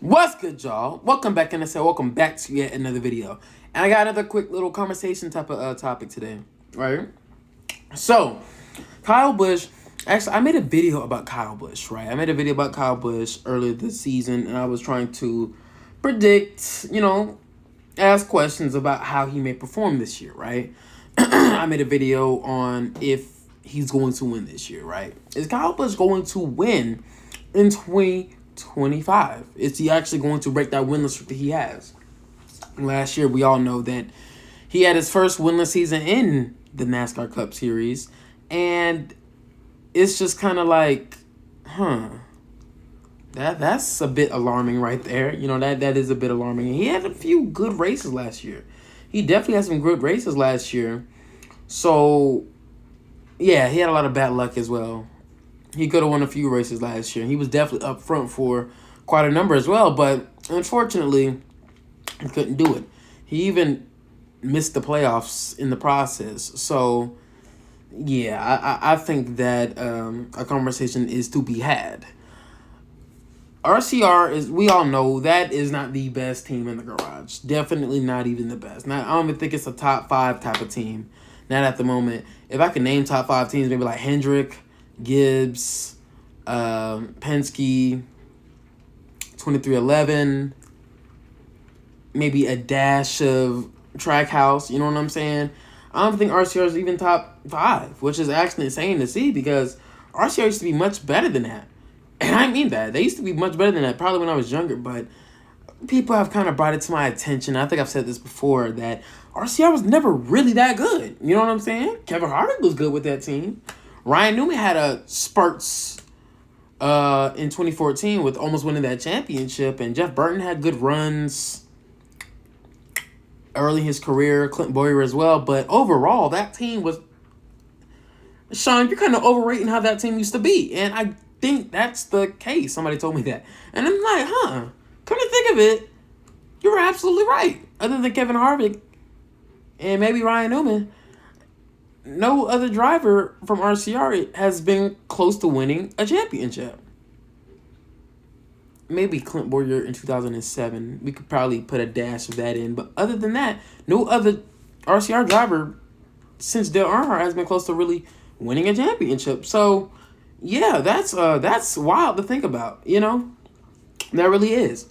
What's good, y'all? Welcome back, and I said welcome back to yet another video. And I got another quick little conversation type of topic today, right? So, Kyle Busch. Actually, I made a video about Kyle Busch, right? I made a video about Kyle Busch earlier this season, and I was trying to predict, ask questions about how he may perform this year, right? I made a video on if he's going to win this year, right? Is Kyle Busch going to win in 2025? Is he actually going to break that winless streak that he has? Last year, we all know that he had his first winless season in the NASCAR Cup Series, and it's just kind of like, that's a bit alarming right there. That is a bit alarming. And he had a few good races last year. He definitely had some good races last year. So, yeah, he had a lot of bad luck as well. He could have won a few races last year. He was definitely up front for quite a number as well, but unfortunately, he couldn't do it. He even missed the playoffs in the process. So, yeah, I think that a conversation is to be had. RCR is, we all know, that is not the best team in the garage. Definitely not even the best. Now, I don't even think it's a top 5 type of team. Not at the moment. If I could name top 5 teams, maybe like Hendrick, Gibbs, Penske, 2311, maybe a dash of Trackhouse, you know what I'm saying? I don't think RCR is even top 5, which is actually insane to see because RCR used to be much better than that. And I mean that. They used to be much better than that, probably when I was younger, but people have kind of brought it to my attention. I think I've said this before, that RCR was never really that good. You know what I'm saying? Kevin Harvick was good with that team. Ryan Newman had a spurts in 2014 with almost winning that championship, and Jeff Burton had good runs early in his career, Clint Boyer as well, but overall, that team was... Sean, you're kind of overrating how that team used to be, and I think that's the case. Somebody told me that, and I'm like, come to think of it, you were absolutely right. Other than Kevin Harvick and maybe Ryan Newman, no other driver from RCR has been close to winning a championship. Maybe Clint Boyer in 2007. We could probably put a dash of that in. But other than that, no other RCR driver since Dale Earnhardt has been close to really winning a championship. So, yeah, that's wild to think about, That really is.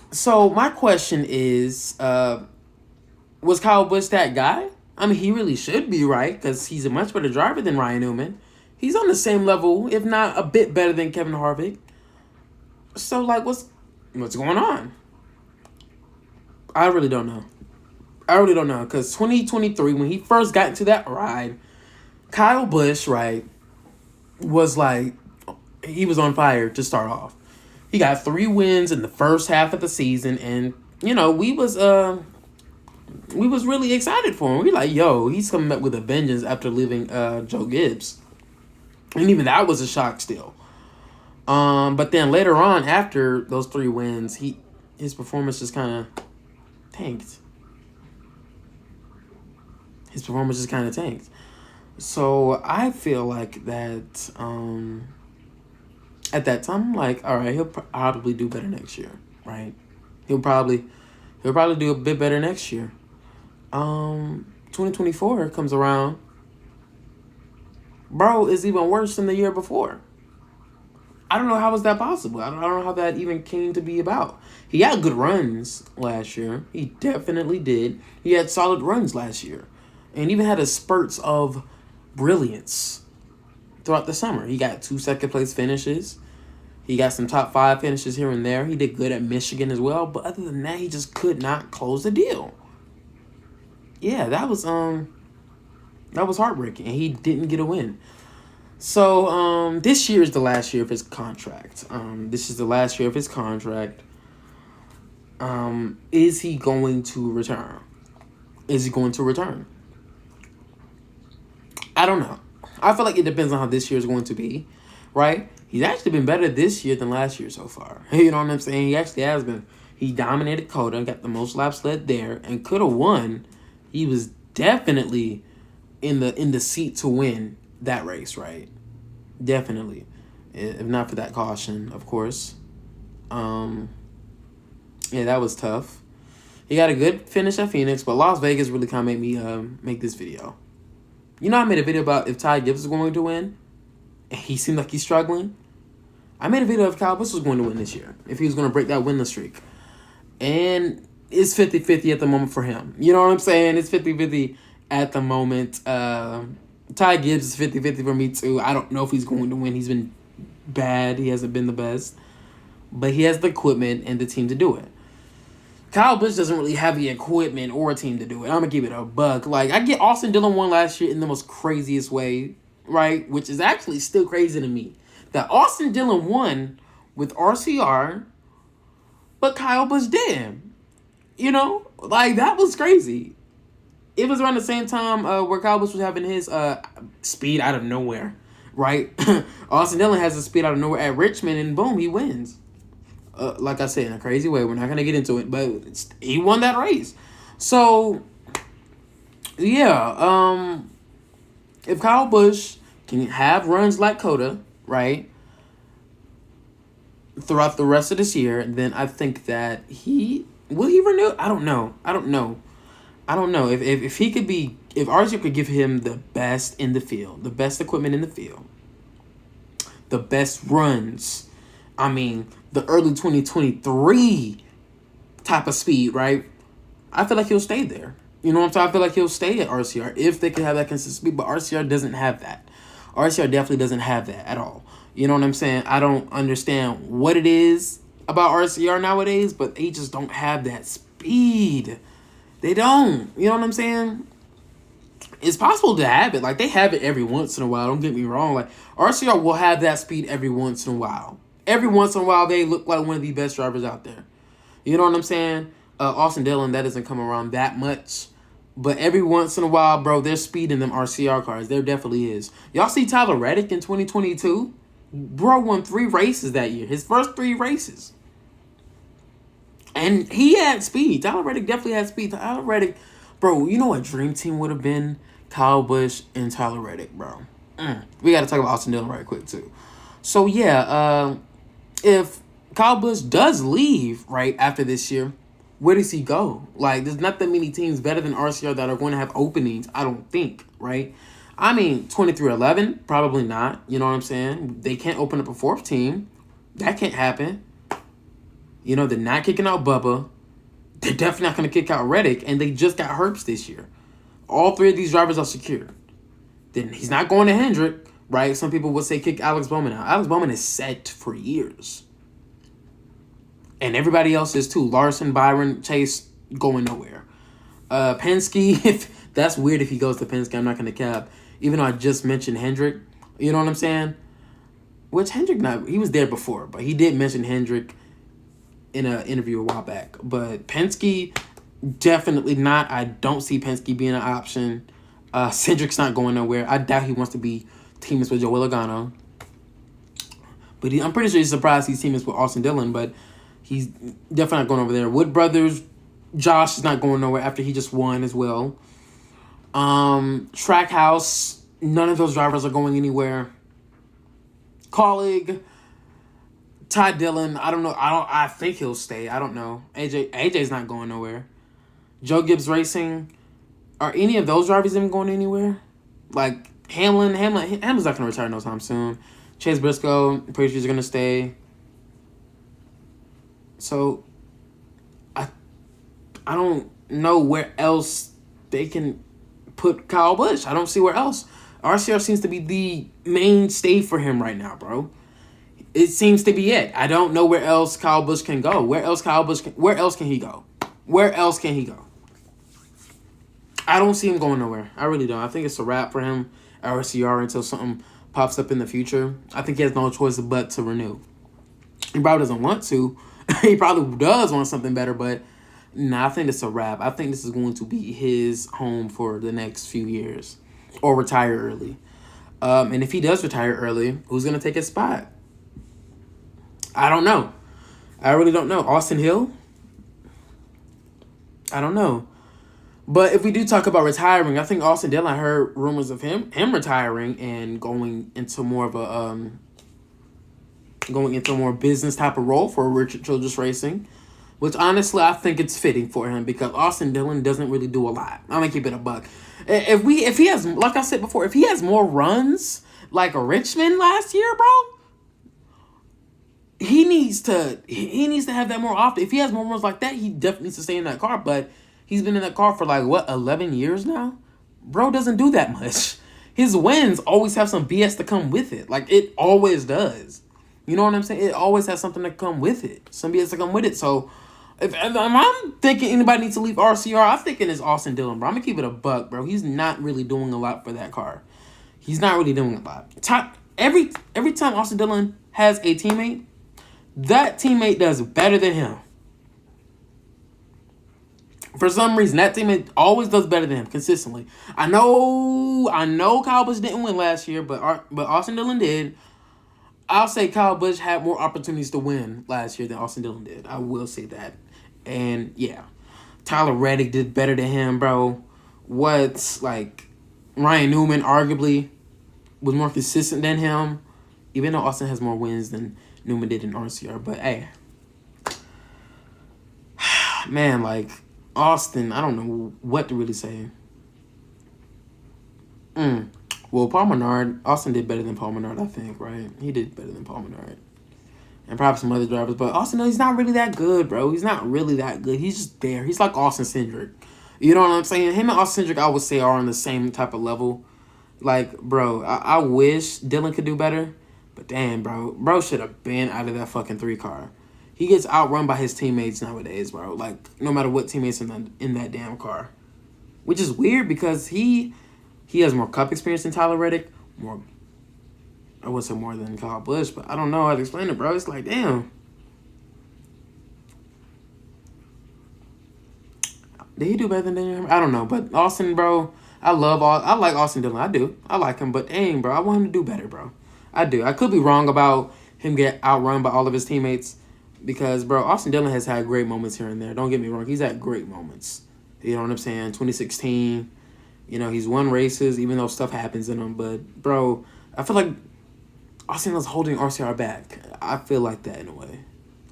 So, my question is, was Kyle Busch that guy? I mean, he really should be, right? Because he's a much better driver than Ryan Newman. He's on the same level, if not a bit better than Kevin Harvick. So, like, what's going on? I really don't know. Because 2023, when he first got into that ride, Kyle Busch, right, was like, he was on fire to start off. He got 3 wins in the first half of the season, and, we was really excited for him. We like, yo, he's coming back with a vengeance after leaving Joe Gibbs. And even that was a shock still. But then later on, after those 3 wins, his performance just kind of tanked. So I feel like that at that time, I'm like, all right, he'll probably do better next year, right? He'll probably do a bit better next year. 2024 comes around. Bro is even worse than the year before. I don't know how was that possible. I don't know how that even came to be about. He had good runs last year. He definitely did. He had solid runs last year. And even had a spurts of brilliance throughout the summer. He got 2 second-place finishes. He got some top 5 finishes here and there. He did good at Michigan as well. But other than that, he just could not close the deal. Yeah, that was heartbreaking. And he didn't get a win. So, this year is the last year of his contract. This is the last year of his contract. Is he going to return? I don't know. I feel like it depends on how this year is going to be, right? He's actually been better this year than last year so far. You know what I'm saying? He actually has been. He dominated Coda, got the most laps led there, and could have won. He was definitely in the seat to win that race, right? Definitely. If not for that caution, of course. Um, yeah, that was tough. He got a good finish at Phoenix, but Las Vegas really kind of made me make this video. You know, I made a video about if Ty Gibbs was going to win, and he seemed like he's struggling. I made a video if Kyle Busch was going to win this year, if he was going to break that winless streak. And it's 50-50 at the moment for him. You know what I'm saying? It's 50-50 at the moment. Ty Gibbs is 50-50 for me, too. I don't know if he's going to win. He's been bad. He hasn't been the best. But he has the equipment and the team to do it. Kyle Busch doesn't really have the equipment or a team to do it. I'm going to give it a buck. Like, I get Austin Dillon won last year in the most craziest way, right? Which is actually still crazy to me. That Austin Dillon won with RCR, but Kyle Busch didn't. You know? Like, that was crazy. It was around the same time where Kyle Busch was having his speed out of nowhere, right? Austin Dillon has the speed out of nowhere at Richmond, and boom, he wins. Like I said, in a crazy way. We're not going to get into it, but he won that race. So, yeah. If Kyle Busch can have runs like Coda, right, throughout the rest of this year, then I think that will he renew? I don't know. If he could be, if RJ could give him the best in the field, the best equipment in the field, the best runs, I mean, the early 2023 type of speed, right? I feel like he'll stay there. You know what I'm saying? I feel like he'll stay at RCR if they can have that consistent speed, but RCR doesn't have that. RCR definitely doesn't have that at all. You know what I'm saying? I don't understand what it is about RCR nowadays, but they just don't have that speed. They don't. You know what I'm saying? It's possible to have it. Like, they have it every once in a while. Don't get me wrong. Like, RCR will have that speed every once in a while. Every once in a while, they look like one of the best drivers out there. You know what I'm saying? Austin Dillon, that doesn't come around that much. But every once in a while, bro, there's speed in them RCR cars. There definitely is. Y'all see Tyler Reddick in 2022? Bro won 3 races that year. His first 3 races. And he had speed. Tyler Reddick definitely had speed. Tyler Reddick, bro, you know what dream team would have been? Kyle Busch and Tyler Reddick, bro. We got to talk about Austin Dillon right quick, too. So, yeah, if Kyle Busch does leave right after this year, where does he go? Like, there's not that many teams better than RCR that are going to have openings, I don't think, right? I mean, 23-11, probably not. You know what I'm saying? They can't open up a 4th team. That can't happen. You know, they're not kicking out Bubba. They're definitely not going to kick out Reddick, and they just got Herbst this year. All 3 of these drivers are secure. Then he's not going to Hendrick, right? Some people would say kick Alex Bowman out. Alex Bowman is set for years. And everybody else is too. Larson, Byron, Chase, going nowhere. Penske, if that's weird if he goes to Penske. I'm not going to cap. Even though I just mentioned Hendrick. You know what I'm saying? Which Hendrick, he was there before. But he did mention Hendrick in an interview a while back. But Penske, definitely not. I don't see Penske being an option. Cedric's not going nowhere. I doubt he wants to be teammates with Joey Logano. But I'm pretty sure he's surprised he's teammates with Austin Dillon. But he's definitely not going over there. Wood Brothers, Josh is not going nowhere after he just won as well. Trackhouse, none of those drivers are going anywhere. Colleague, Ty Dillon, I don't know. I think he'll stay. I don't know. AJ's not going nowhere. Joe Gibbs Racing, are any of those drivers even going anywhere? Like Hamlin's not going to retire no time soon. Chase Briscoe, I'm pretty sure he's going to stay. So, I don't know where else they can put Kyle Busch. I don't see where else. RCR seems to be the mainstay for him right now, bro. It seems to be it. I don't know where else Kyle Busch can go. Where else can he go? Where else can he go? I don't see him going nowhere. I really don't. I think it's a wrap for him at RCR until something pops up in the future. I think he has no choice but to renew. He probably doesn't want to. He probably does want something better, but I think it's a wrap. I think this is going to be his home for the next few years or retire early. And if he does retire early, who's going to take his spot? I don't know. I really don't know. Austin Hill? I don't know. But if we do talk about retiring, I think Austin Dillon, I heard rumors of him retiring and going into more of a going into a more business type of role for Richard Childress Racing, which honestly I think it's fitting for him because Austin Dillon doesn't really do a lot. I'm gonna keep it a buck. If he has, like I said before, if he has more runs like Richmond last year, bro, he needs to have that more often. If he has more runs like that, he definitely needs to stay in that car. But he's been in that car for like what 11 years now. Bro doesn't do that much. His wins always have some BS to come with it. Like it always does. You know what I'm saying? It always has something to come with it. Some BS to come with it. So if I'm thinking anybody needs to leave RCR, I'm thinking it's Austin Dillon, bro. I'm gonna keep it a buck, bro. He's not really doing a lot for that car. He's not really doing a lot. Every time Austin Dillon has a teammate, that teammate does better than him. For some reason, that teammate always does better than him consistently. I know Kyle Busch didn't win last year, but Austin Dillon did. I'll say Kyle Busch had more opportunities to win last year than Austin Dillon did. I will say that. And yeah, Tyler Reddick did better than him, bro. What's like Ryan Newman arguably was more consistent than him, even though Austin has more wins than Newman did in RCR. But hey, man, like Austin, I don't know what to really say. Well, Paul Menard, Austin did better than Paul Menard, I think, right? He did better than Paul Menard. And perhaps some other drivers. But Austin, he's not really that good, bro. He's not really that good. He's just there. He's like Austin Cindric. You know what I'm saying? Him and Austin Cindric, I would say, are on the same type of level. Like, bro, I wish Dillon could do better. But damn, bro. Bro should have been out of that fucking 3 car. He gets outrun by his teammates nowadays, bro. Like, no matter what teammates in that damn car. Which is weird because he has more cup experience than Tyler Reddick. I would say more than Kyle Busch, but I don't know how to explain it, bro. It's like, damn. Did he do better than Daniel Hemrick? I don't know, but Austin, bro, I like Austin Dillon. I do. I like him, but dang, bro, I want him to do better, bro. I do. I could be wrong about him get outrun by all of his teammates because, bro, Austin Dillon has had great moments here and there. Don't get me wrong. He's had great moments. You know what I'm saying? 2016, he's won races, even though stuff happens in him. But, bro, I feel like Austin was holding RCR back. I feel like that in a way.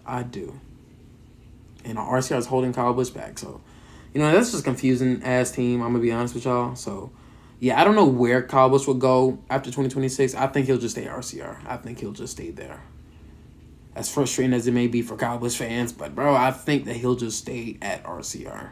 I do. And RCR is holding Kyle Busch back. So, that's just confusing as team. I'm going to be honest with y'all. So, yeah, I don't know where Kyle Busch will go after 2026. I think he'll just stay RCR. I think he'll just stay there. As frustrating as it may be for Kyle Busch fans. But, bro, I think that he'll just stay at RCR.